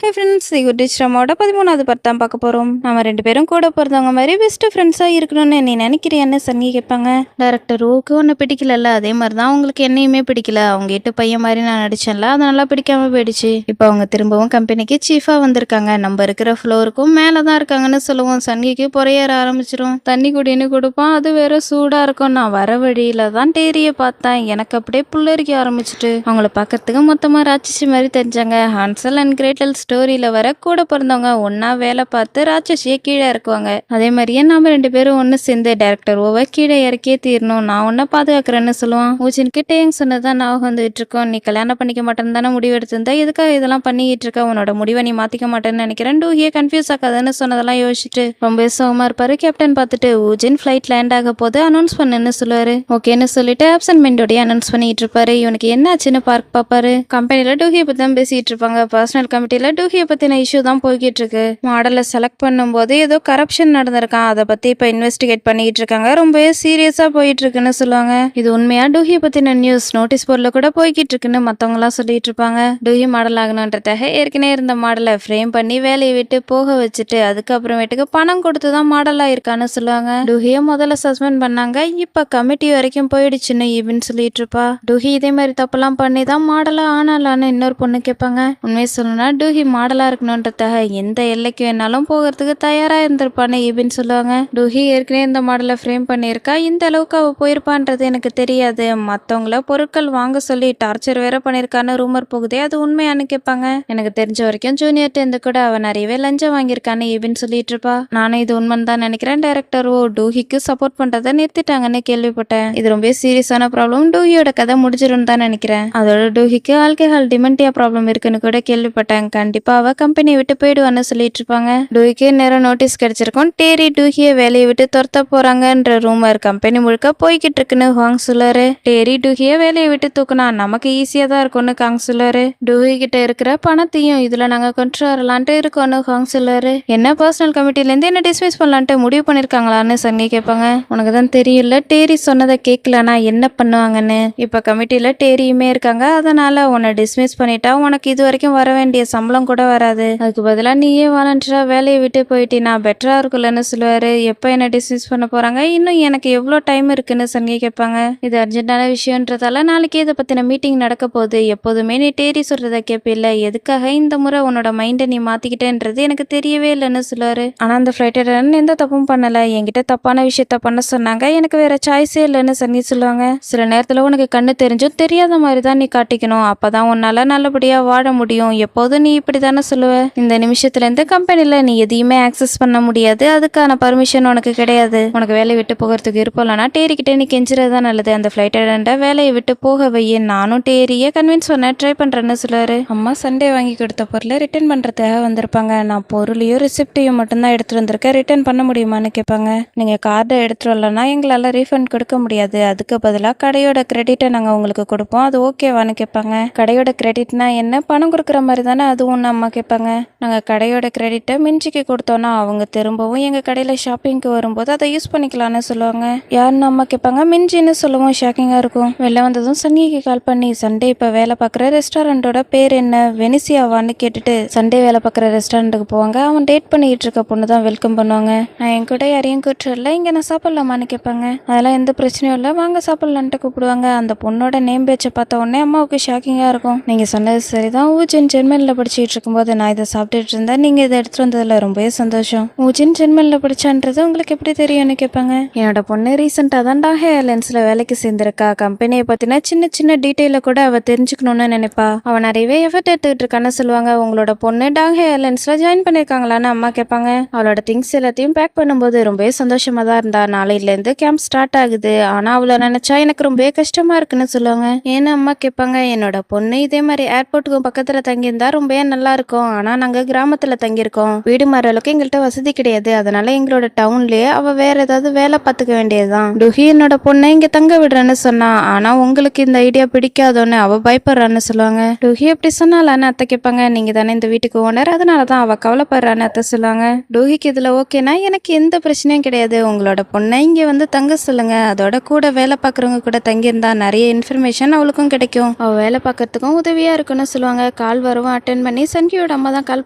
Hey friends, யுதிஷ்டமோட 13வது part தான் பார்க்க போகிறோம். நம்ம 2 பேரும் கூட பிறந்தவங்க மாதிரி பெஸ்ட் ஃப்ரெண்ட்ஸாக இருக்கணும்னு நீ நினைக்கிறியான்னு சன்னி கேட்பாங்க. டேரக்டர் ஓக்கு ஒன்று பிடிக்கலல்ல, அதே மாதிரி தான் அவங்களுக்கு என்னையுமே பிடிக்கல. அவங்க 8 பையன் மாதிரி நான் நடிச்சேன்ல, அதனால பிடிக்காம போயிடுச்சு. இப்போ அவங்க திரும்பவும் கம்பெனிக்கு சீஃபாக வந்திருக்காங்க. நம்ம இருக்கிற ஃப்ளோருக்கும் மேலே தான் இருக்காங்கன்னு சொல்லுவோம். சன்னிக்கு பொறையேற ஆரம்பிச்சிடும். தண்ணி குடின்னு கொடுப்பான், அது வேற சூடாக இருக்கும். நான் வர வழியில தான் டேரியை பார்த்தேன். எனக்கு அப்படியே புல்லரிக்க ஆரம்பிச்சிட்டு அவங்கள பார்க்கறதுக்கு மொத்தமாக ராட்சசி மாதிரி தெரிஞ்சாங்க. ஹான்சல் அண்ட் கிரேட்டல் ஸ்டோரியில வர கூட பிறந்தவங்க ஒன்னா வேலை பார்த்து ராட்சசியை கீழே இறக்குவாங்க. அதே மாதிரியே நாம 2 பேரும் ஒன்று சேர்ந்து டைரக்டர் ஓவை கீழே இறக்கியே தீரணும். நான் உன்னை பாதுகாக்கிறேன்னு சொல்லுவான். ஊஜின் கிட்ட எங்க சொன்னதான் நான் வந்துட்டு இருக்கோம். நீ கல்யாணம் பண்ணிக்க மாட்டேன்னு தானே முடிவு எடுத்திருந்தா, எதுக்காக இதெல்லாம் பண்ணிக்கிட்டு இருக்க? உன்னோட முடிவை நீ மாத்திக்க மாட்டேன்னு நினைக்கிறேன். டூஹியை கன்ஃபியூஸ் ஆகாதுன்னு சொன்னதெல்லாம் யோசிச்சுட்டு ரொம்ப சோகமா இருப்பாரு. கேப்டன் பார்த்துட்டு ஊஜின் ஃபிளைட் லேண்ட் ஆக போது அனௌன்ஸ் பண்ணுன்னு சொல்லுவாரு. ஓகேன்னு சொல்லிட்டு ஆப்சன்மெண்டோடய அனௌன்ஸ் பண்ணிட்டு இருப்பாரு. இவனுக்கு என்ன ஆச்சுன்னு பார்க் பாப்பாரு. கம்பெனில டூஹியை பத்தி தான் பேசிட்டு இருப்பாங்க. பர்சனல் கமிட்டில டூஹியை பத்தின இஷ்யூ தான் போய்கிட்டு இருக்கு. மாடலை செலக்ட் பண்ணும்போது ஏதோ கரப்ஷன் நடந்திருக்கான். அதை பத்தி இப்ப இன்வெஸ்டிகேட் பண்ணிட்டு இருக்காங்க. ரொம்பவே சீரியஸா போயிட்டு இருக்குன்னு சொல்லுவாங்க. இது உண்மையா டூஹியை பத்தின நியூஸ் நோட்டீஸ் போர்ட்ல கூட போய்கிட்டு இருக்குன்னு மத்தவங்க எல்லாம் சொல்லிட்டு இருப்பாங்க. டூஹி மாடல் ஆகணுன்றதாக ஏற்கனவே இருந்த மாடலை ஃப்ரேம் பண்ணி வேலையை விட்டு போக வச்சுட்டு அதுக்கப்புறமேட்டுக்கு பணம் கொடுத்து தான் மாடல் ஆயிருக்கான்னு சொல்லுவாங்க. டூஹியை முதல்ல சஸ்பெண்ட் பண்ணாங்க, இப்ப கமிட்டி வரைக்கும் போயிடுச்சுன்னு இவன் சொல்லிட்டு இருப்பா. டூஹி இதே மாதிரி தப்பெல்லாம் பண்ணி தான் மாடலா ஆனாலான்னு இன்னொரு பொண்ணு கேட்பாங்க. உண்மையை சொல்லணும்னா டூஹி மாடலா இருக்கணுன்றதாக எந்த எல்லைக்கு வேணாலும் போகிறதுக்கு தயாரா இருந்திருப்பான்னு இபின் சொல்லுவாங்க. டூஹி ஏற்கனவே இந்த மாடலை ஃப்ரேம் பண்ணியிருக்கா. இந்த அளவுக்கு அவ போயிருப்பான்றது எனக்கு தெரியாது. மற்றவங்கள பொருட்கள் வாங்க சொல்லி டார்ச்சர் வேற பண்ணியிருக்கான்னு ரூமர் போகுதே, அது உண்மையானு கேட்பாங்க. எனக்கு தெரிஞ்ச வரைக்கும் ஜூனியர்ட்ட இருந்து கூட அவ நிறையவே லஞ்சம் வாங்கியிருக்கான்னு இபின் சொல்லிட்டு இருப்பா. நானும் இது உண்மைன்னு தான் நினைக்கிறேன். டைரக்டர் ஓ டூஹிக்கு சப்போர்ட் பண்றதை நிறுத்திட்டாங்கன்னு கேள்விப்பட்டேன். இது ரொம்ப சீரியஸான ப்ராப்ளம். டூஹியோட கதை முடிஞ்சிடும் தான் நினைக்கிறேன். அதோட டூஹிக்கு ஆல்கஹால் டிமென்டியா ப்ராப்ளம் இருக்குன்னு கூட கேள்விப்பட்டேன். கண்டிப்பா அவ கம்பெனியை விட்டு போயிடுவான்னு சொல்லிட்டு இருப்பாங்க. டூஹிக்கு நேரம் நோட்டீஸ் கிடைச்சிருக்கும். டேரி டூஹியை வேலையை விட்டு துரத்த போறாங்கன்ற ரூமர் கம்பெனி முழுக்க போய்கிட்டு இருக்குன்னு ஹாங் சொல்லுவாரு. டேரி டூஹியை வேலையை விட்டு தூக்குனா நமக்கு ஈஸியா தான் இருக்கும்னு காங் சொல்லுவாரு. டூஹி கிட்ட இருக்கிற பணத்தையும் இதுல நாங்க கொண்டு வரலான்ட்டு இருக்கோம்னு ஹாங் சொல்லுவாரு. என்ன பர்சனல் கமிட்டில இருந்து என்ன டிஸ்மிஸ் பண்ணலான்ட்டு முடிவு பண்ணிருக்காங்களான்னு சன்னி கேட்பாங்க. உனக்கு தான் தெரியல, டேரி சொன்னதை கேட்கலனா என்ன பண்ணுவாங்கன்னு. இப்ப கமிட்டில டேரியுமே இருக்காங்க. அதனால உன்னை டிஸ்மிஸ் பண்ணிட்டா உனக்கு இது வரைக்கும் வர வேண்டிய சம்பளம் கூட வராது. அதுக்கு பதிலா நீயே வாலண்டியரா வேலையை விட்டு போயிட்டீனா பெட்டரா இருக்குல்லன்னு சொல்லுவாரு. எப்ப என்ன டிஸ்மிஸ் பண்ண போறாங்க, இன்னும் எனக்கு எவ்வளவு டைம் இருக்குன்னு சன்னி கேட்பாங்க. இது அர்ஜென்டான விஷயம்ன்றதால நாளைக்கு இதை பத்தின மீட்டிங் நடக்க போகுது. எப்போதுமே நீ டேரி சொல்றத கேட்பில்ல, எதுக்காக இந்த முறை உன்னோட மைண்டை நீ மாத்திக்கிட்டேன்றது எனக்கு தெரியவே இல்லைன்னு சொல்லுவாரு. ஆனா அந்த ஃபிளைட் அட்டெண்டன்ட் எந்த தப்பும் பண்ணல, என்கிட்ட தப்பான விஷயத்த பண்ண சொன்னாங்க. எனக்கு வேற சாய்ஸே இல்லைன்னு சன்னி சொல்லுவாங்க. சில நேரத்துல உனக்கு கண்ணு தெரிஞ்சும் தெரியாத மாதிரி தான் நீ காட்டிக்கணும். அப்பதான் உன்னால நல்லபடியா வாழ முடியும். எப்போதும் நீ இப்படித்தானே சொல்லுவ. இந்த நிமிஷத்துல இருந்து கம்பெனில நீ எதையுமே ஆக்சஸ் பண்ண முடியாது. அதுக்கான பர்மிஷன் உனக்கு கிடையாது. உனக்கு வேலையை விட்டு போகிறதுக்கு இருப்போம்லனா டேரி கிட்ட நீ கெஞ்சுறதா நல்லது. அந்த ஃபிளைட் அட்டெண்டன்ட வேலையை விட்டு போக வையே. நானும் டேரியை கன்வின்ஸ் பண்ண ட்ரை பண்றேன்னு சொல்லுவாரு. அம்மா சண்டே வாங்கி கொடுத்த பொருளை ரிட்டர்ன் பண்றதுக்காக வந்திருப்பாங்க. நான் பொருளையும் ரிசிப்டையும் மட்டும்தான் எடுத்துட்டு வந்திருக்கேன். ரிட்டர்ன் பண்ண முடியுமான்னு கேட்பாங்க. நீங்க கார்டை எடுத்துட்டு வரலன்னா எங்களால ரீஃபண்ட் கொடுக்க முடியாது. அதுக்கு பதிலாக கடையோட கிரெடிட்டை நாங்க உங்களுக்கு கொடுப்போம். அது ஓகேவான்னு கேட்பாங்க. கடையோட கிரெடிட்னா என்ன, பணம் கொடுக்குற மாதிரி தானே அதுவும் அம்மா கேட்பாங்க. நாங்கள் கடையோட கிரெடிட்டை மிஞ்சிக்கு கொடுத்தோன்னா அவங்க திரும்பவும் எங்கள் கடையில் ஷாப்பிங்க்கு வரும்போது அதை யூஸ் பண்ணிக்கலான்னு சொல்லுவாங்க. யாருன்னு அம்மா கேட்பாங்க. மிஞ்சின்னு சொல்லவும் ஷாக்கிங்காக இருக்கும். வெளில வந்ததும் சன்னிக்கு கால் பண்ணி சண்டே இப்போ வேலை பார்க்குற ரெஸ்டாரண்ட்டோட பேர் என்ன, வெனிசியாவான்னு கேட்டுட்டு சண்டே வேலை பார்க்குற ரெஸ்டாரண்ட்டுக்கு போவாங்க. அவன் டேட் பண்ணிக்கிட்டு இருக்க பொண்ணு தான் வெல்கம் பண்ணுவாங்க. நான் என் கூட யாரையும் கூட்டுறல, இங்கே நான் சாப்பிட்லாமான்னு கேட்பாங்க. அதெல்லாம் எந்த பிரச்சனையும் இல்லை, வாங்க சாப்பிட்லான்ட்டு கூப்பிடுவாங்க. அந்த பொண்ணோட நேம் பேச்சை பார்த்த உடனே அம்மாவுக்கு ஷாக்கிங்காக இருக்கும். நீங்கள் சொன்னது சரிதான், ஊஜின் ஜெர்மனியில் படிச்சுட்டு இருக்கும்போது நான் இதை சாப்பிட்டுட்டு இருந்தேன். நீங்கள் இதை எடுத்துட்டு வந்ததில் ரொம்பவே சந்தோஷம். ஊஜின் ஜெர்மனியில் படிச்சான்றது உங்களுக்கு எப்படி தெரியும்னு கேட்பாங்க. என்னோட பொண்ணு ரீசெண்டாக தான் டாஹே ஏர்லைன்ஸில் வேலைக்கு சேர்ந்திருக்கா. கம்பெனியை பற்றின சின்ன சின்ன டீட்டெயில கூட அவள் தெரிஞ்சுக்கணும்னு நினைப்பா. அவள் நிறையவே எஃபர்ட் எடுத்துக்கிட்டு இருக்கான்னு சொல்லுவாங்க. உங்களோட பொண்ணு டாஹே ஏர்லைன்ஸில் ஜாயின் பண்ணியிருக்காங்களான்னு அம்மா கேட்பாங்க. அவளோட திங்ஸ் எல்லாத்தையும் பேக் பண்ணும்போது ரொம்பவே சந்தோஷமா தான் இருந்தா. நாளையிலேருந்து கேம்ப் ஸ்டார்ட் ஆகுது. ஆனால் அவளை நினைச்சா எனக்கு ரொம்பவே கஷ்டமா இருக்குன்னு சொல்லுவாங்க. ஏன்னு அம்மா கேட்பாங்க. என்னோட பொண்ணு இதே மாதிரி ஏர்போர்ட்டுக்கும் பக்கத்தில் தங்கியிருந்தா ரொம்பவே நல்லா இருக்கும். ஆனால் நாங்கள் கிராமத்தில் தங்கியிருக்கோம். வீடு மாற அளவுக்கு எங்கள்கிட்ட வசதி கிடையாது. அதனால எங்களோட டவுன்லேயே அவள் வேற ஏதாவது வேலை பார்த்துக்க வேண்டியதுதான். டுஹி என்னோட பொண்ணை இங்கே தங்க விடுறேன்னு சொன்னா. ஆனால் உங்களுக்கு இந்த ஐடியா பிடிக்காதோன்னு அவள் பயப்படுறான்னு சொல்லுவாங்க. டுஹி எப்படி சொன்னாலான்னு அத்தை கேட்பாங்க. நீங்க தானே இந்த வீட்டுக்கு ஓனர், அதனால தான் அவள் கவலைப்படுறான்னு அத்தை சொல்லுவாங்க. டுஹிக்கு இதில் ஓகேனா எனக்கு எந்த பிரச்சனையும் கிடையாது. உங்களோட பொண்ணை இங்கே வந்து தங்க சொல்லுங்க. அதோட கூட வேலை பார்க்குறவங்க கூட தங்கியிருந்தா நிறைய இன்ஃபர்மேஷன் அவளுக்கும் கிடைக்கும். அவள் வேலை பார்க்கறதுக்கும் உதவியா இருக்குன்னு சொல்லுவாங்க. கால் வரவும் அட்டென்ட் பண்ணி சன்கியோட அம்மா தான் கால்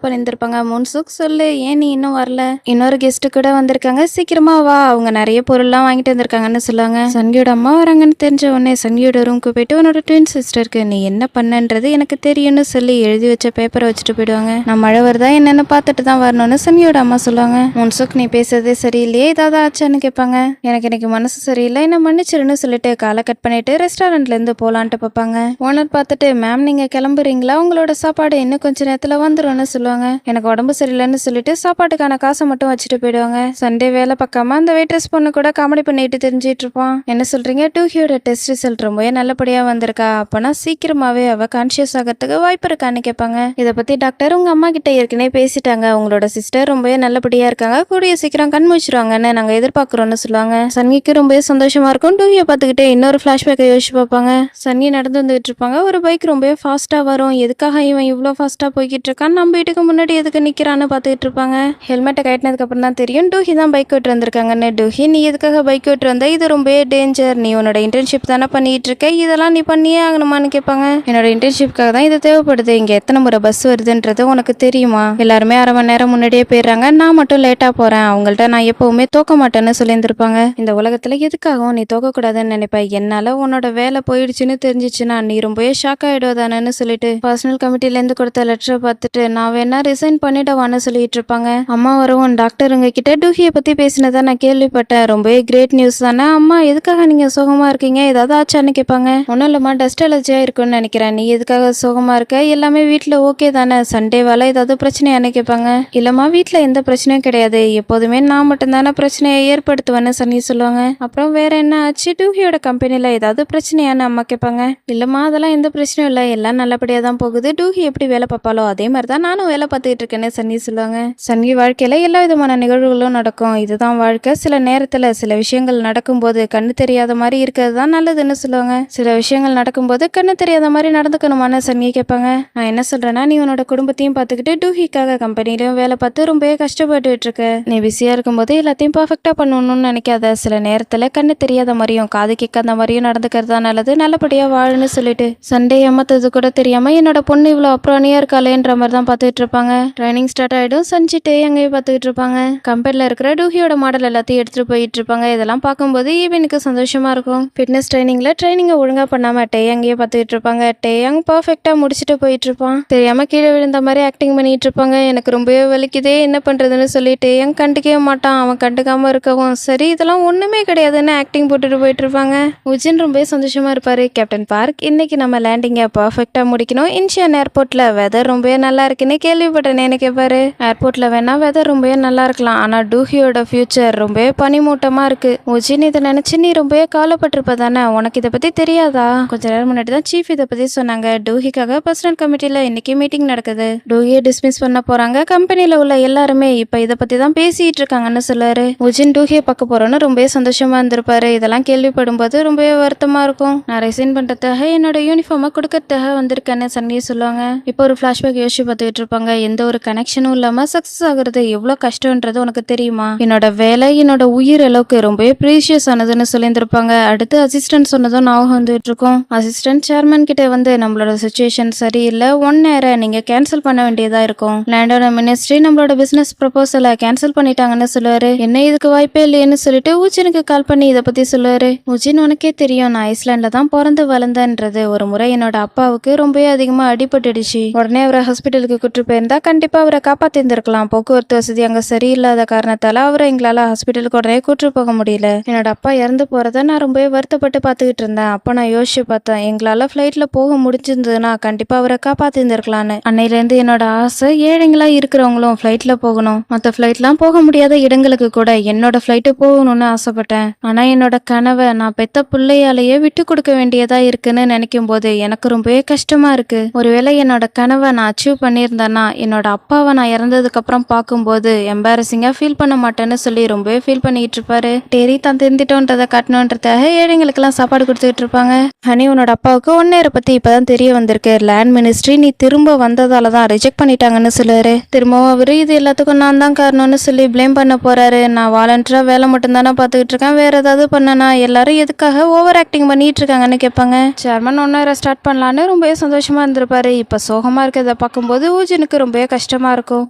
பண்ணியிருந்திருப்பாங்க. முன்சுக் சொல்லு, ஏன் நீ இன்னும் வரல? இன்னொரு கெஸ்ட் கூட வந்திருக்காங்க, சீக்கிரமா வா, அவங்க நிறைய பொருள்லாம் வாங்கிட்டு வந்திருக்காங்கன்னு சொல்லுவாங்க. சன்கியோட அம்மா வராங்கன்னு தெரிஞ்ச உடனே சன்கியோட ரூம்க்கு போயிட்டு உன்னோட ட்வின் சிஸ்டருக்கு நீ என்ன பண்ணன்றது எனக்கு தெரியும்னு சொல்லி எழுதி வச்ச பேப்பரை வச்சுட்டு போயிடுவாங்க. நான் மழை வருதா என்னன்னு பார்த்துட்டு தான் வரணும்னு சன்கியோட அம்மா சொல்லுவாங்க. முன்சுக் நீ பேசுறதே சரியில்லையே, ஏதாவது ஆச்சான்னு கேட்பாங்க. எனக்கு இன்னைக்கு மனசு சரியில்லை, என்ன மன்னிச்சிருன்னு சொல்லிட்டு காலை கட் பண்ணிட்டு ரெஸ்டாரண்ட்ல இருந்து போலான்ட்டு பார்ப்பாங்க. ஓனர் பார்த்துட்டு மேம் நீங்க கிளம்புறீங்களா, உங்களோட சாப்பாடு இன்னும் கொஞ்ச நேரத்துல வந்துரும்னு சொல்லுவாங்க. எனக்கு உடம்பு சரியில்லைன்னு சொல்லிட்டு சாப்பாட்டுக்கான காசை மட்டும் வச்சுட்டு போயிடுவாங்க. சண்டே வேலை பார்க்காம அந்த வெயிட்ரஸ் பொண்ணு கூட காமெடி பண்ணிட்டு தெரிஞ்சிட்டு இருப்பான். என்ன சொல்றீங்க, டூஹியோட டெஸ்ட் ரிசல்ட் ரொம்பவே நல்லபடியா வந்திருக்கா, அப்பனா சீக்கிரமாவே அவ கான்சியஸ் ஆகிறதுக்கு வாய்ப்பு இருக்கான்னு கேட்பாங்க. இதை பத்தி டாக்டர் உங்க அம்மா கிட்ட ஏற்கனவே பேசிட்டாங்க, உங்களோட சிஸ்டர் ரொம்பவே நல்லபடியா இருக்காங்க, கூடிய சீக்கிரம் கண் முழிச்சிருவாங்கன்னு நாங்க எதிர்பார்க்கிறோம்னு சொல்லுவாங்க. சன்கிக்கு ரொம்பவே சந்தோஷமா இருக்கும். டூஹியை பார்த்துக்கிட்டே இன்னொரு பிளாஷ்பேக்கை யோசிச்சு பார்ப்பாங்க. சன்னி நடந்து வந்துட்டு இருப்பாங்க. ஒரு பைக் ரொம்பவே ஃபாஸ்டா வரும். எதுக்காக இவன் இவ்வளோ ஃபாஸ்டா போய்கிட்டு இருக்கான், நம்ம வீட்டுக்கு முன்னாடி எதுக்கு நிக்கிறான்னு பார்த்துக்கிட்டு இருப்பாங்க. ஹெல்மெட்டை கட்டினதுக்கு அப்புறம் தான் தெரியும் டூஹி தான் பைக் ஓட்டு வந்திருக்காங்கன்னு. டூஹி நீ எதுக்காக பைக் ஓட்டு வந்த, இது ரொம்பவே டேஞ்சர், நீ உன்னோட இன்டர்ன்ஷிப் தானே பண்ணிட்டு இருக்க, இதெல்லாம் நீ பண்ணியே ஆகணுமான்னு கேட்பாங்க. என்னோட இன்டர்ன்ஷிப்காக தான் இது தேவைப்படுது, இங்க எத்தனை முறை பஸ் வருதுன்றது உனக்கு தெரியுமா, எல்லாருமே அரை மணி நேரம் முன்னாடியே போயிடுறாங்க, நான் மட்டும் லேட்டா போறேன், அவங்கள்ட்ட நான் எப்பவுமே தோக்க மாட்டேன்னு சொல்லியிருந்திருப்பாங்க. இந்த உலகத்துல எதுக்காகவும் நீ தோக்க கூடாதுன்னு நினைப்ப, என்னால உன்னோட வேலை போயிடுச்சுன்னு தெரிஞ்சிச்சுன்னா நீ ரொம்பவே ஷாக் ஆயிடுவதானு சொல்லிட்டு பர்சனல் கமிட்டில இருந்து கொடுத்த லெட்டரை பார்த்துட்டு நான் வேணா ரிசைன் பண்ணிடவான்னு சொல்லிட்டு இருப்பாங்க. அம்மா வரவும் டாக்டர் உங்ககிட்ட டூஹியை பத்தி பேசினதா நான் கேள்விப்பட்டேன், ரொம்பவே கிரேட் நியூஸ் தானே, அம்மா எதுக்காக நீங்க சோகமா இருக்கீங்க, ஏதாவது ஆச்சான்னு கேட்பாங்க. ஒன்னும் இல்லம்மா, டஸ்ட் அலர்ஜியா இருக்குன்னு நினைக்கிறேன், நீ எதுக்காக சோகமா இருக்க, எல்லாமே வீட்டுல ஓகே தானே, சண்டேவால ஏதாவது பிரச்சனையான்னு கேட்பாங்க. இல்லம்மா வீட்டுல எந்த பிரச்சனையும் கிடையாது, எப்போதுமே நான் மட்டும் தானே பிரச்சனையை ஏற்படுத்துவேன்னு சன்னி சொல்லுவாங்க. அப்புறம் வேற என்ன ஆச்சு, டூஹியோட கம்பெனில ஏதாவது பிரச்சனையான்னு அம்மா கேட்பாங்க. இல்லம்மா அதெல்லாம் எந்த பிரச்சனையும் இல்லை, எல்லாம் நல்லபடியா தான் போகுது, டூஹி எப்படி வேலை பார்ப்பாலோ அதே மாதிரி தான் நானும் வேலை பார்த்துக்கிட்டு இருக்கேன்னு சன்னி சொல்லுவாங்க. சன்னி வாழ்க்கையில எல்லா விதமான நிகழ்வுகளும் நடக்கும், இதுதான் வாழ்க்கை, சில நேரத்துல சில விஷயங்கள் நடக்கும்போது கண்ணு தெரியாத மாதிரி இருக்கிறது தான் நல்லதுன்னு சொல்லுவாங்க. சில விஷயங்கள் நடக்கும்போது கண்ணு தெரியாத மாதிரி நடந்துக்கணுமான்னு சன்னியை கேட்பாங்க. நான் என்ன சொல்றேன்னா, நீ உன்னோட குடும்பத்தையும் பார்த்துக்கிட்டு டூஹிக்காக கம்பெனிலையும் வேலை பார்த்து ரொம்பவே கஷ்டப்பட்டுட்டு இருக்க, நீ பிஸியா இருக்கும்போது எல்லாத்தையும் பர்ஃபெக்டா பண்ணணும்னு நினைக்காத, சில நேரத்துல கண்ணு தெரியாத மாதிரியும் காது கேட்காத மாதிரியும் நடந்துக்கிறது தான் நல்லது, நல்லபடியா வாழுன்னு சொல்லிட்டு சண்டே ஏமாத்தது கூட தெரியாம என்னோட பொண்ணு இவ்வளோ அப்புறணியா இருக்காளேன்ற மாதிரி தான் பார்த்துட்டு இருப்பாங்க. ட்ரைனிங் ஸ்டார்ட் ஆயிடும். சஞ்சிட்டே அங்கேயும் பார்த்துக்கிட்டு இருப்பாங்க. கம்பெனில இருக்கிற டூஹியோட மாடல் எல்லாத்தையும் எடுத்துட்டு போயிட்டு இருப்பாங்க. இதெல்லாம் பார்க்கும்போது ஈவனுக்கு சந்தோஷமா இருக்கும். ஃபிட்னஸ் ட்ரைனிங்கை ஒழுங்கா பண்ணாம டேயங்கே பார்த்துக்கிட்டு இருப்பாங்க. டேயங் பர்ஃபெக்டா முடிச்சுட்டு போயிட்டு இருப்பான். தெரியாம கீழே விழுந்த மாதிரி ஆக்டிங் பண்ணிட்டு இருப்பாங்க. எனக்கு ரொம்பவே வலிக்குதே, என்ன பண்றதுன்னு சொல்லி டேயங் கண்டுக்கவே மாட்டான். அவன் கண்டுக்காம இருக்கவும் சரி இதெல்லாம் ஒண்ணுமே கிடையாதுன்னு ஆக்டிங் போட்டுட்டு போயிட்டு இருப்பாங்க. உஜின் ரொம்பவே சந்தோஷமா இருப்பாரு. கேப்டன் பார்க், இன்னைக்கு நம்ம லேண்டிங்கை பர்ஃபெக்டா முடிக்கணும், இன்ஷியன் ஏர்போர்ட்ல வெதர் ரொம்பவே நல்லா இருக்குன்னு கேள்விப்பட்டேன்னு கேட்பாரு. ஏர்போர்ட்ல வேணா வெதர் ரொம்பவே நல்லா இருக்கலாம், ஆனா டூஹியோட ஃபியூச்சர் ரொம்பவே பனிமூட்டமா இருக்கு. உஜின் இதை நினைச்சு நீ ரொம்பவே கவலைப்பட்டிருப்ப தானே, உனக்கு இதை பத்தி தெரியாதா, கொஞ்ச நேரம் முன்னாடி தான் சீஃப் இதை பத்தி சொன்னாங்க, டூஹிக்காக பர்சனல் கமிட்டில இன்னைக்கு மீட்டிங் நடக்குது, டூஹியை டிஸ்மிஸ் பண்ண போறாங்க, கம்பெனில உள்ள எல்லாருமே இப்ப இதை பத்தி தான் பேசிட்டு இருக்காங்கன்னு சொல்லுவாரு. உஜின் டூஹியை பார்க்க போறோன்னு ரொம்பவே சந்தோஷமா இருந்திருப்பாரு. இதெல்லாம் கேள்விப்படும் போது ரொம்பவே வருத்தமா இருக்கும். நான் ரிசைன் பண்றதுக்காக என்னோட யூனிஃபார்மை கொடுக்கறதுக்காக வந்திருக்கேன்னு சன்னி சொல்லுவாங்க. இப்போ ஒரு ஃபிளாஷ்பேக் யோசிச்சு பார்த்துக்கிட்டு இருப்பாங்க. எந்த ஒரு கனெக்ஷனும் இல்லாம சக்சஸ் ஆகுறது எவ்வளவு கஷ்டம்ன்றது உனக்கு தெரியுமா, என்னோட வேலை என்னோட உயிர் அளவுக்கு ரொம்பவே ப்ரீஷியஸ் ஆனதுன்னு சொல்லியிருந்திருப்பாங்க. அடுத்து அசிஸ்டன்ட் சொன்னதும் ஞாபகம் வந்துட்டு இருக்கும். அசிஸ்டன்ட் சேர்மன் கிட்ட வந்து நம்மளோட சுச்சுவேஷன் சரியில்லை, 1 நேரம் நீங்க கேன்சல் பண்ண வேண்டியதா இருக்கும், லேண்டோட மினிஸ்ட்ரி நம்மளோட பிசினஸ் ப்ரொபோசலை கேன்சல் பண்ணிட்டாங்கன்னு சொல்லுவாரு. என்ன இதுக்கு வாய்ப்பே இல்லையேன்னு சொல்லிட்டு உஜினுக்கு கால் பண்ணி இதை பத்தி சொல்லுவாரு. உஜின் உனக்கே தெரியும் நான் ஐஸ்லாண்ட்ல தான் பிறந்து வளர்ந்தேன்றது, ஒரு முறை என்னோட அப்பாவுக்கு ரொம்பவே அதிகமா அடிபட்டுடுச்சு, உடனே அவரை ஹாஸ்பிட்டலுக்கு கூட்டு போயிருந்தா கண்டிப்பா அவரை காப்பாத்திருந்திருக்கலாம், போக்குவரத்து வசதி அங்க சரியில்லாத காரணத்தால அவரை எங்களால ஹாஸ்பிட்டலுக்கு உடனே கூட்டு போக முடியல, என்னோட அப்பா இறந்து போறத நான் ரொம்பவே வருத்தப்பட்டு பார்த்துக்கிட்டு இருந்தேன். அப்ப நான் யோசிச்சு பார்த்தேன், எங்களால ஃபிளைட்ல போக முடிஞ்சிருந்ததுன்னா கண்டிப்பா அவரை காப்பாத்திருந்திருக்கலான்னு. அன்னையில இருந்து என்னோட ஆசை ஏழைங்களா இருக்கிறவங்களும் ஃபிளைட்ல போகணும், மற்ற ஃபிளைட்லாம் போக முடியாத இடங்களுக்கு கூட என்னோட ஃபிளைட்டு போகணும்னு ஆசைப்பட்டேன். ஆனா என்னோட கனவை நான் பெத்த பிள்ளையாலேயே விட்டு கொடுக்க வேண்டியதா இருக்குன்னு நினைக்கும் போது எனக்கு ரொம்பவே கஷ்டமா இருக்கு. ஒருவேளை என்னோட கனவை நான் அச்சீவ் பண்ணியிருந்தேன்னா என்னோட அப்பாவை நான் இறந்ததுக்கு அப்புறம் பார்க்கும்போது எம்பாரசிங்கா ஃபீல் பண்ண மாட்டேன்னு சொல்லி ரொம்பவே ஃபீல் பண்ணிட்டு இருப்பாரு. டெரி தான் திருந்திட்டோன்றதை காட்டணுன்றதாக ஏழைங்களுக்கெல்லாம் சாப்பாடு கொடுத்துட்டு இருப்பாங்க. ஹனி உன்னோட அப்பாவுக்கு 1 நேரம் பத்தி இப்பதான் தெரிய வந்திருக்கு, லேண்ட் மினிஸ்ட்ரி நீ திரும்ப வந்ததால தான் ரிஜெக்ட் பண்ணிட்டாங்கன்னு சொல்லுவாரு. திரும்பவும் அவரு இது எல்லாத்துக்கும் நான் தான் காரணம்னு சொல்லி பிளேம் பண்ண போறாரு. நான் வாலண்டரா வேலை மட்டும் தானே பார்த்துக்கிட்டு இருக்கேன், வேற ஏதாவது பண்ணனா, எல்லாரும் எதுக்காக ஓவர் ஆக்டிங் பண்ணிட்டு இருக்காங்கன்னு கேட்பாங்க. சேர்மன் 1 நேரம் ஸ்டார்ட் பண்ணலான்னு ரொம்பவே சந்தோஷமா இருந்திருப்பாரு. இப்ப சோகமா இருக்கிறத இதெல்லாம் பார்க்கும்போது ஊஜினுக்கு ரொம்பவே கஷ்டமா இருக்கும்.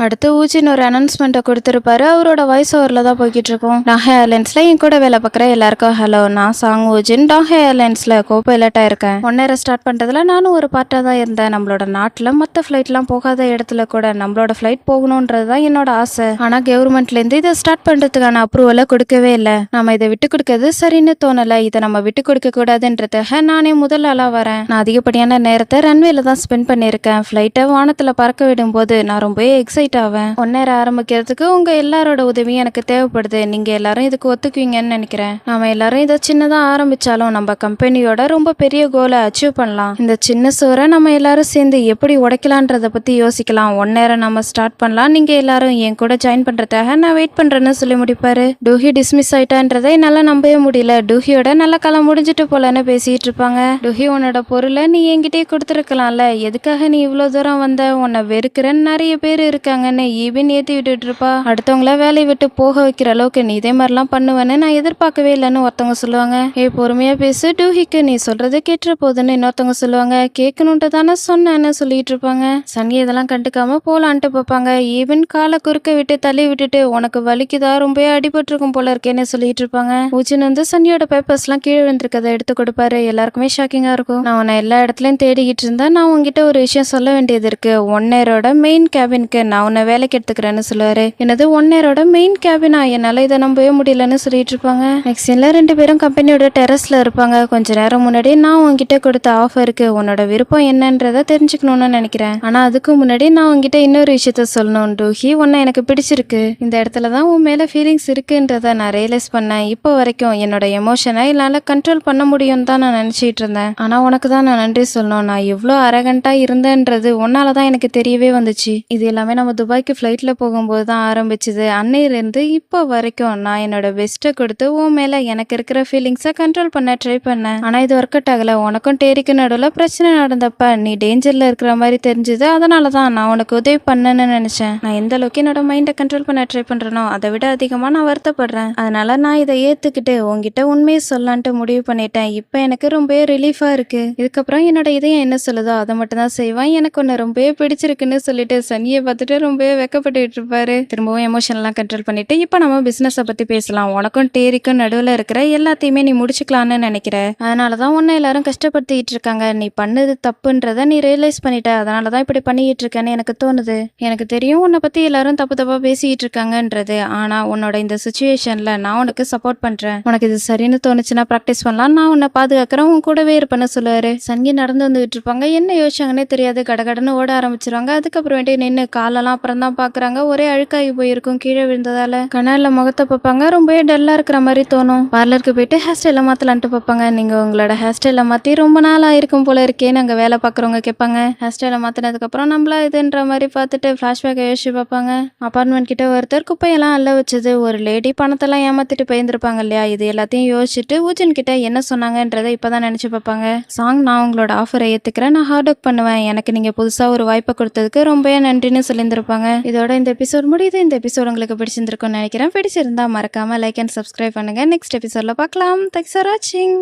அடுத்து ஊஜின் ஒரு அனௌன்ஸ்மெண்ட்டை கொடுத்துருப்பாரு. அவரோட வாய்ஸ் ஓவரில் தான் போய்கிட்டு இருக்கும். டாஹே ஏர்லைன்ஸ்ல என் கூட வேலை பார்க்குற எல்லாருக்கும் ஹலோ, நான் சாங் ஊஜின், டாஹே ஏர்லைன்ஸ்ல கோ பைலட்டா இருக்கேன். 1 ஸ்டார்ட் பண்றதுல நானும் ஒரு பார்ட்டா தான் இருந்தேன். நம்மளோட நாட்டுல மற்ற ஃபிளைட்லாம் போகாத இடத்துல கூட நம்மளோட ஃபிளைட் போகணும்ன்றது தான் என்னோட ஆசை. ஆனா கவர்மெண்ட்ல இருந்து இதை ஸ்டார்ட் பண்றதுக்கான அப்ரூவலை கொடுக்கவே இல்லை. நம்ம இதை விட்டு கொடுக்கறது சரின்னு தோணல. இதை நம்ம விட்டு கொடுக்க கூடாதுன்றதுக்காக நானே முதல் ஆளா வரேன். நான் அதிகப்படியான நேரத்தை ரன்வேல தான் ஸ்பெண்ட் பண்ணியிருக்கேன். ஃபிளைட்டை வானத்துல பறக்க விடும்போது நான் ரொம்பவே எக்ஸைட் ஆவேன். 1 ஆரம்பிக்கிறதுக்கு உங்க எல்லாரோட உதவியும் எனக்கு தேவைப்படுது. நீங்க எல்லாரும் இதுக்கு ஒத்துக்குவீங்கன்னு நினைக்கிறேன். நாம எல்லாரும் இதை சின்னதா ஆரம்பிச்சாலும் நம்ம கம்பெனியோட ரொம்ப பெரிய கோலை அச்சீவ் பண்ணலாம். இந்த சின்ன சோரை நம்ம எல்லாரும் சேர்ந்து எப்படி உடைக்கலான்றத பத்தி யோசிக்கலாம். 1 நம்ம ஸ்டார்ட் பண்ணலாம். நீங்க எல்லாரும் என் கூட ஜாயின் பண்றதுக்காக நான் வெயிட் பண்றேன்னு சொல்லி முடிப்பாரு. டூஹி டிஸ்மிஸ் ஆயிட்டான்றதை என்னால நம்பவே முடியல. டூஹியோட நல்ல காலம் முடிஞ்சிட்டு போலன்னு பேசிட்டு இருப்பாங்க. டூஹி, உன்னோட பொருளை நீ என்கிட்டயே கொடுத்துருக்கலாம்ல, எதுக்காக நீ இவ்வளவு தூரம் வந்த? உன்னை வெறுக்கிறன்னு நிறைய பேர் இருக்காங்கன்னு ஈபின் ஏத்தி விட்டுட்டு இருப்பா. அடுத்தவங்கள வேலையை விட்டு போக வைக்கிற அளவுக்கு நீ இதே மாதிரிலாம் பண்ணுவேன்னு நான் எதிர்பார்க்கவே இல்லைன்னு ஒருத்தவங்க சொல்லுவாங்க. பொறுமையா பேசு டூஹிக்கு, நீ சொல்றது கேட்டுற போதுன்னு இன்னொருத்தவங்க சொல்லுவாங்க. கேட்கணுன்ட்டு தானே சொன்னேன்னு சொல்லிட்டு இருப்பாங்க. சங்கி இதெல்லாம் கண்டுக்காம போலான்ட்டு பார்ப்பாங்க. ஈவன் காலை குறுக்க விட்டு தள்ளி விட்டுட்டு, உனக்கு வலிக்குதா, ரொம்ப அடிபட்டிருக்கும் போல இருக்கேன்னு சொல்லிட்டு இருப்பாங்க. ஊஜின் வந்து சன்னியோட பேப்பர்ஸ் எல்லாம் கீழே விழுந்திருக்கதை எடுத்து கொடுப்பாரு. எல்லாருக்குமே ஷாக்கிங்கா இருக்கும். நான் உன்னை எல்லா இடத்துலயும் தேடிக்கிட்டு இருந்தா நான் உங்ககிட்ட ஒரு விஷயம் சொல்ல வேண்டியது இருக்கு. 1 மெயின் கேபினுக்கு நான் உன்னை வேலைக்கு எடுத்துக்கிறேன்னு சொல்லுவாரு. என்னது 1 மெயின் கேபினா? என்னால இதை நம்பவே முடியலன்னு சொல்லிட்டு இருப்பாங்க. நெக்ஸ்ட் சீன்ல 2 பேரும் கம்பெனியோட டெரஸ்ல இருப்பாங்க. கொஞ்ச நேரம் முன்னாடி நான் உங்ககிட்ட கொடுத்த ஆஃபருக்கு உன்னோட விருப்பம் என்னன்றத தெரிஞ்சுக்கணும்னு நினைக்கிறேன். ஆனா அதுக்கு முன்னாடி நான் உங்ககிட்ட இன்னொரு விஷயத்த சொல்லணும். டூஹி, உன்னை எனக்கு பிடிச்சிருக்கு. இந்த இடத்துல தான் உன் மேல ஃபீலிங்ஸ் இருக்குன்றத நான் ரியலைஸ் பண்ணேன். இப்போ வரைக்கும் என்னோட எமோஷனை என்னால கண்ட்ரோல் பண்ண முடியும்னு தான் நான் நினைச்சிட்டு இருந்தேன். ஆனா உனக்கு தான் நான் நன்றி சொல்லணும். நான் எவ்வளோ அரகண்டா இருந்தேன்றது உன்னாலதான் எனக்கு தெரியவே வந்துச்சு. இது எல்லாமே நம்ம துபாய்க்கு ஃபிளைட்ல போகும்போது தான் ஆரம்பிச்சுது. அன்னையிலிருந்து இப்போ வரைக்கும் நான் என்னோட பெஸ்ட்டை கொடுத்து உன் மேல எனக்கு இருக்கிற ஃபீலிங்ஸை கண்ட்ரோல் பண்ண ட்ரை பண்ணேன். ஆனா இது ஒர்க் அவுட் ஆகல. உனக்கும் டேரிக்கு நடுவில் பிரச்சனை நடந்தப்ப நீ டேஞ்சர்ல இருக்கிற மாதிரி தெரிஞ்சது. அதனாலதான் நான் உனக்கு உதவி பண்ணேன்னு நினைச்சேன். நான் எந்த அளவுக்கு என்னோட மைண்டை கண்ட்ரோல் பண்ண ட்ரை பண்றேனோ அதை விட அதிகமா நான் வருத்தப்படுறேன். அதனால நான் இதை ஏத்துக்கிட்டு உங்ககிட்ட உண்மையை சொல்லலான்ட்டு முடிவு பண்ணிட்டேன். இப்போ எனக்கு ரொம்பவே ரிலீஃபா இருக்கு. இதுக்கப்புறம் என்னோட இதயம் என்ன சொல்லுதோ அதை மட்டும் தான் செய்வேன். எனக்கு ஒன்று ரொம்பவே பிடிச்சிருக்குன்னு சொல்லிட்டு சன்னியை பார்த்துட்டு ரொம்பவே வெக்கப்பட்டுட்டு இருப்பாரு. திரும்பவும் எமோஷன்லாம் கண்ட்ரோல் பண்ணிட்டு இப்போ நம்ம பிசினஸை பத்தி பேசலாம். உனக்கும் டேரிக்கும் நடுவில் இருக்கிற எல்லாத்தையுமே நீ முடிச்சுக்கலான்னு நினைக்கிற. அதனாலதான் உன்னை எல்லாரும் கஷ்டப்படுத்திட்டு இருக்காங்க. நீ பண்ணது தப்புன்றத நீ ரியலைஸ் பண்ணிட்ட. அதனாலதான் இப்படி பண்ணிட்டு இருக்கேன்னு எனக்கு தோணுது. எனக்கு தெரியும் உன்னை பத்தி எல்லாரும் தப்பு தப்பா பேசிட்டு இருக்காங்கன்றது. ஆனா உன்னோட இந்த சுச்சுவேஷன்ல நான் உனக்கு சப்போர்ட் பண்றேன். உனக்கு இது சரின்னு தோணுச்சுன்னா ப்ராக்டிஸ் பண்ணலாம். நான் உன்னை பாதுகாக்கிறேன், உன் கூடவே இருப்பேன்னு சொல்லுவாரு. சங்கி நடந்து வந்துட்டு இருப்பாங்க. என்ன யோசிச்சாங்கன்னே தெரியாது. கடகடன்னு ஓட ஆரம்பிச்சிருவாங்க. அதுக்கப்புறமேட்டு நின்று காலெல்லாம் அப்புறம் தான் பாக்குறாங்க. ஒரே அழுக்காகி போயிருக்கும் கீழே விழுந்ததால. கனால முகத்தை பார்ப்பாங்க. ரொம்பவே டல்லா இருக்கிற மாதிரி தோணும். பார்லருக்கு போயிட்டு ஹேர் ஸ்டைல மாத்தலான்ட்டு பார்ப்பாங்க. நீங்க உங்களோட ஹேர் ஸ்டைல மாத்தி ரொம்ப நாள் ஆயிருக்கும் போல இருக்கேன்னு அங்க வேலை பாக்குறவங்க கேட்பாங்க. ஹேர் ஸ்டைல மாத்தினதுக்கு அப்புறம் நம்மளா இதுன்ற மாதிரி பார்த்துட்டு பிளாஷ்பேக்கை யோசிச்சு பார்ப்பாங்க. அபார்ட்மெண்ட் கிட்ட ஒருத்தர் குப்பையெல்லாம் அள்ள வச்சது. ஒரு லேடி பணத்தெல்லாம் ஏமாத்திட்டு போயிருந்திருப்பாங்க இல்லையா? இது எல்லாத்தையும் யோசிச்சுட்டு ஊஜின் கிட்ட என்ன சொன்னாங்கன்றதை இப்பதான் நினைச்சு பார்ப்பாங்க. சாங், நான் உங்களோட ஆஃபரை ஏத்துக்கிறேன். நான் ஹார்ட் ஒர்க் பண்ணுவேன். எனக்கு நீங்க புதுசா ஒரு வாய்ப்பை கொடுத்ததுக்கு ரொம்பவே நன்றின்னு சொல்லியிருந்திருப்பாங்க. இதோட இந்த எபிசோட் முடியுது. இந்த எபிசோட் உங்களுக்கு பிடிச்சிருந்திருக்கும்னு நினைக்கிறேன். பிடிச்சிருந்தா மறக்காம லைக் அண்ட் சப்ஸ்கிரைப் பண்ணுங்க. நெக்ஸ்ட் எபிசோட்ல பார்க்கலாம். தேங்க்ஸ் ஃபார் வாட்சிங்.